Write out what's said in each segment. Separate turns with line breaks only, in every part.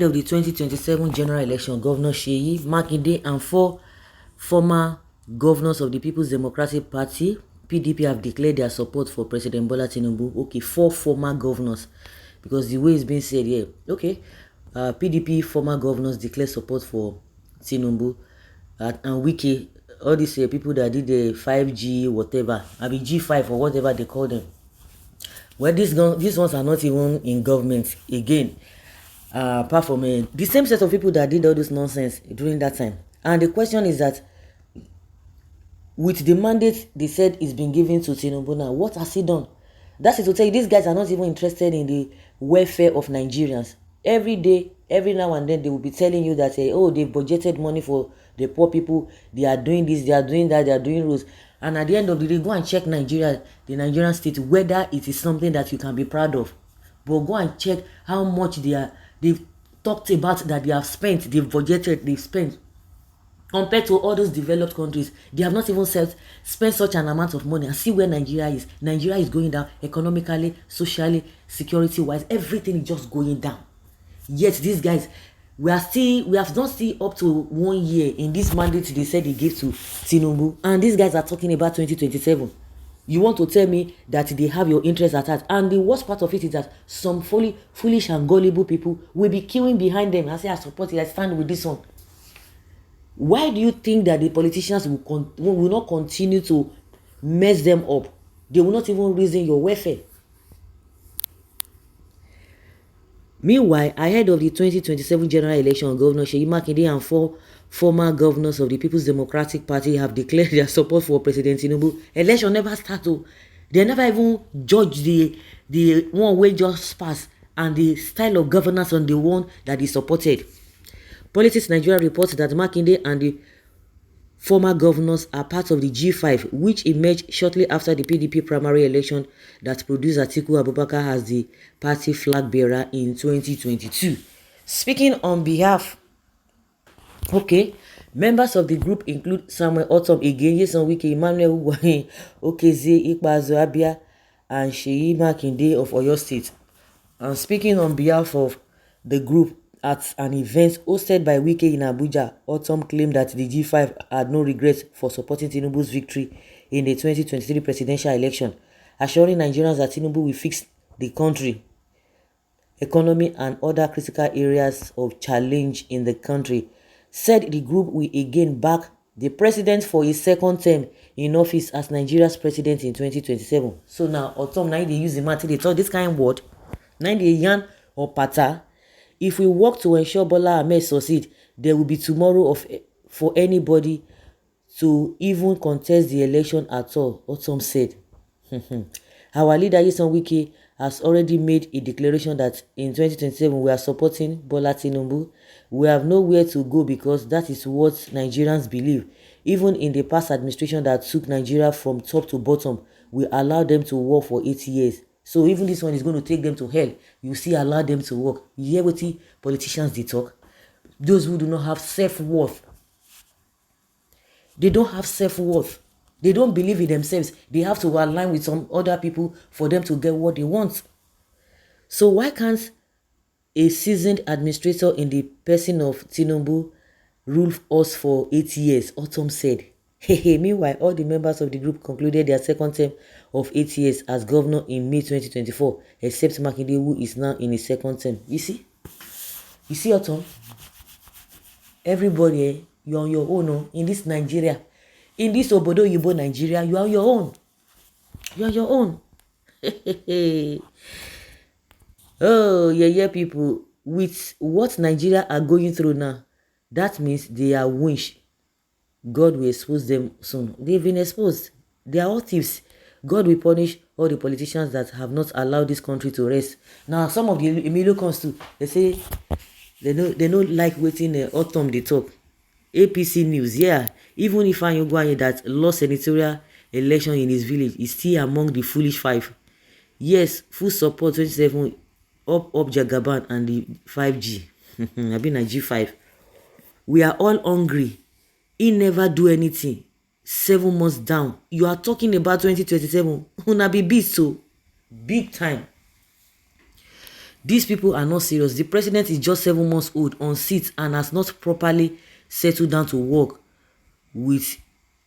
Ahead of the 2027 general election, Governor Seyi Makinde and 4 former governors of the People's Democratic Party, PDP, have declared their support for President Bola Tinubu. Okay, 4 former governors, because the way it's being said here. Okay, PDP former governors declare support for Tinubu, and Wike, all these people that did the 5G whatever, I mean G5 or whatever they call them. Well, these ones are not even in government again. Apart from the same set of people that did all this nonsense during that time. And the question is that, with the mandate they said is being given to Tinubu now, what has he done? That's it to tell you, these guys are not even interested in the welfare of Nigerians. Every day, every now and then, they will be telling you that, oh, they budgeted money for the poor people, they are doing this, they are doing that, they are doing roads. And at the end of the day, go and check Nigeria, the Nigerian state, whether it is something that you can be proud of. But go and check how much they've talked about that they have spent, they've budgeted, they've spent. Compared to all those developed countries, they have not even spent such an amount of money. And see where Nigeria is. Nigeria is going down economically, socially, security-wise. Everything is just going down. Yet these guys, we have not seen up to 1 year in this mandate they said they gave to Tinubu. And these guys are talking about 2027. You want to tell me that they have your interest at heart? And the worst part of it is that some foolish and gullible people will be queuing behind them and say, I support it, I stand with this one. Why do you think that the politicians will not continue to mess them up? They will not even reason your welfare. Meanwhile, ahead of the 2027 general election, Governor Seyi Makinde and 4 former governors of the People's Democratic Party have declared their support for President Tinubu. Election never started. They never even judge the one way just passed and the style of governance on the one that is supported. Politics Nigeria reports that Makinde and the former governors are part of the G5, which emerged shortly after the PDP primary election that produced Atiku Abubakar as the party flag bearer in 2022. Speaking on behalf, members of the group include Samuel Ortom, again, Yeson Wike, Emmanuel Ugwuanyi, Okeze Ikpeazu Abia, and Seyi Makinde of Oyo State. And speaking on behalf of the group at an event hosted by Wike in Abuja, Ortom claimed that the G5 had no regrets for supporting Tinubu's victory in the 2023 presidential election, assuring Nigerians that Tinubu will fix the country, economy, and other critical areas of challenge in the country. Said the group will again back the president for his second term in office as Nigeria's president in 2027. So now, Ortom, now they use the matter, they talk this kind of word, now they yarn or pata. If we work to ensure Bola Ahmed succeed, there will be tomorrow for anybody to even contest the election at all, Ortom said. Our leader, Yeson Wike, has already made a declaration that in 2027 we are supporting Bola Tinubu. We have nowhere to go because that is what Nigerians believe. Even in the past administration that took Nigeria from top to bottom, we allowed them to work for 8 years. So even this one is going to take them to hell. You still allow them to work. You hear what the politicians they talk? Those who do not have self-worth. They don't have self-worth. They don't believe in themselves. They have to align with some other people for them to get what they want. So why can't a seasoned administrator in the person of Tinubu rule us for 8 years? Ortom said. Meanwhile, all the members of the group concluded their second term of 8 years as governor in May 2024, except Makinde, who is now in his second term. You see, Ortom, everybody, you're on your own. In this Nigeria, in this Obodo Yibo Nigeria, you are on your own. You are your own. Oh, yeah, people, with what Nigeria are going through now, that means they are winch. God will expose them soon. They've been exposed. They are all thieves. God will punish all the politicians that have not allowed this country to rest. Now, some of the Emilio comes to, they say they don't like waiting Ortom they talk. APC News, yeah. Even if Ugwuanyi that lost senatorial election in his village is still among the foolish 5. Yes, full support 27 up Jagaban and the 5G. I've been a G5. We are all hungry. He never do anything. 7 months down. You are talking about 2027. Una be beat so big time. These people are not serious. The president is just 7 months old on seat and has not properly settled down to work with.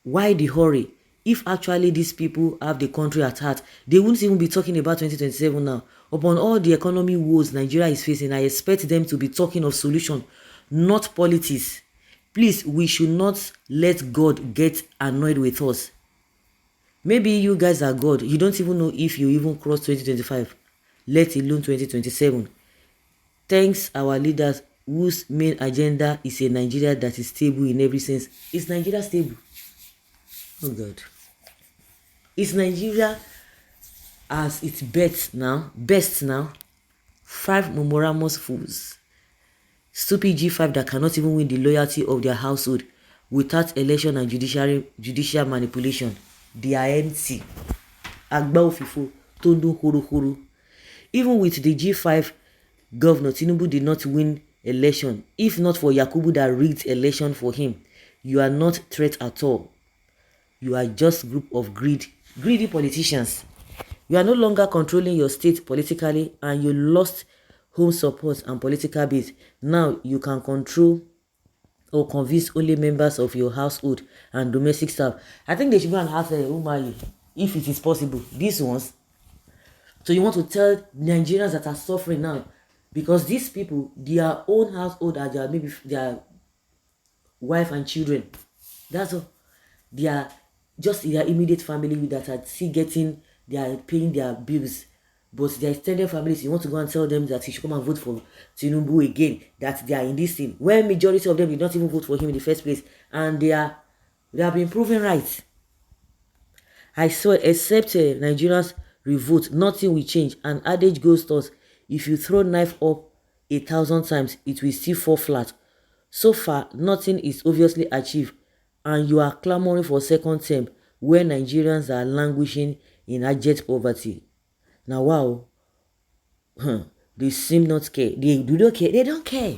Why the hurry? If actually these people have the country at heart, they wouldn't even be talking about 2027 now. Upon all the economy woes Nigeria is facing, I expect them to be talking of solution, not politics. Please, we should not let God get annoyed with us. Maybe you guys are God. You don't even know if you even cross 2025, let alone 2027. Thanks our leaders whose main agenda is a Nigeria that is stable in every sense. Is Nigeria stable? Oh God. Is Nigeria as its best now? 5 memorandous fools. Stupid G5 that cannot even win the loyalty of their household without election and judicial manipulation. They are empty. Agba ofifo, tondo horo. Even with the G5 governor, Tinubu did not win election. If not for Yakubu that rigged election for him, you are not threat at all. You are just a group of greedy politicians. You are no longer controlling your state politically and you lost home support and political base. Now you can control or convince only members of your household and domestic staff. I think they should go and ask Umayi if it is possible. These ones. So you want to tell Nigerians that are suffering now, because these people, their own household are maybe their wife and children. That's all. They are just their immediate family that are still getting, they are paying their bills. But their extended families, you want to go and tell them that you should come and vote for Tinubu again, that they are in this thing, when majority of them did not even vote for him in the first place, and they have been proven right. I swear, except Nigerians revolt, nothing will change. An adage goes thus: if you throw knife up 1,000 times, it will still fall flat. So far, nothing is obviously achieved, and you are clamoring for second term where Nigerians are languishing in abject poverty. Now, wow, they seem not care. They don't care. They don't care.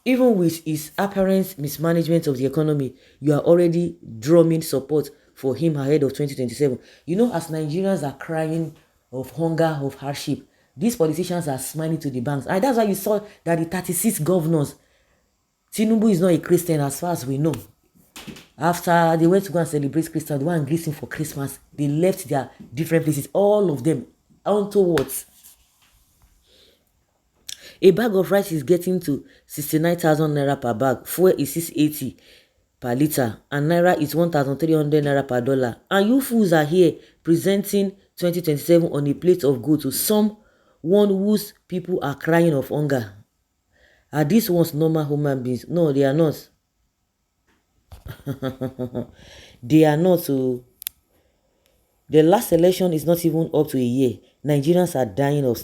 Even with his apparent mismanagement of the economy, you are already drumming support for him ahead of 2027. You know, as Nigerians are crying of hunger, of hardship, these politicians are smiling to the banks. And that's why you saw that the 36 governors, Tinubu is not a Christian as far as we know. After they went to go and celebrate Christmas, they went and greet him for Christmas. They left their different places, all of them, onto what? A bag of rice is getting to 69,000 naira per bag. Fuel is 680 per litre. And naira is 1,300 naira per dollar. And you fools are here presenting 2027 on a plate of gold to someone whose people are crying of hunger. Are these ones normal human beings? No, they are not. They are not. The last election is not even up to a year. Nigerians are dying of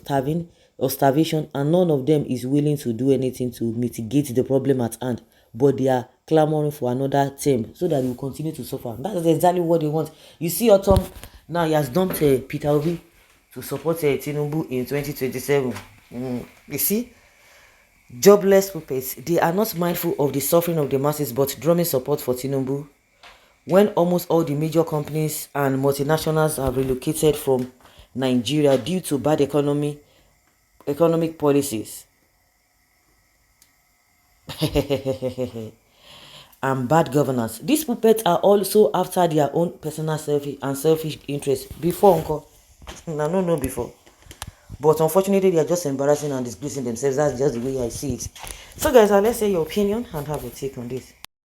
starvation, and none of them is willing to do anything to mitigate the problem at hand. But they are clamoring for another term so that we will continue to suffer. That is exactly what they want. You see, Ortom now he has dumped Peter Obi to support Tinubu in 2027. You see, jobless puppets, they are not mindful of the suffering of the masses, but drumming support for Tinubu when almost all the major companies and multinationals have relocated from Nigeria due to bad economic policies and bad governance. These puppets are also after their own personal selfish interests. Before, uncle, I don't know before. But unfortunately, they are just embarrassing and disgracing themselves. That's just the way I see it. So guys, let's say your opinion and have a take on this.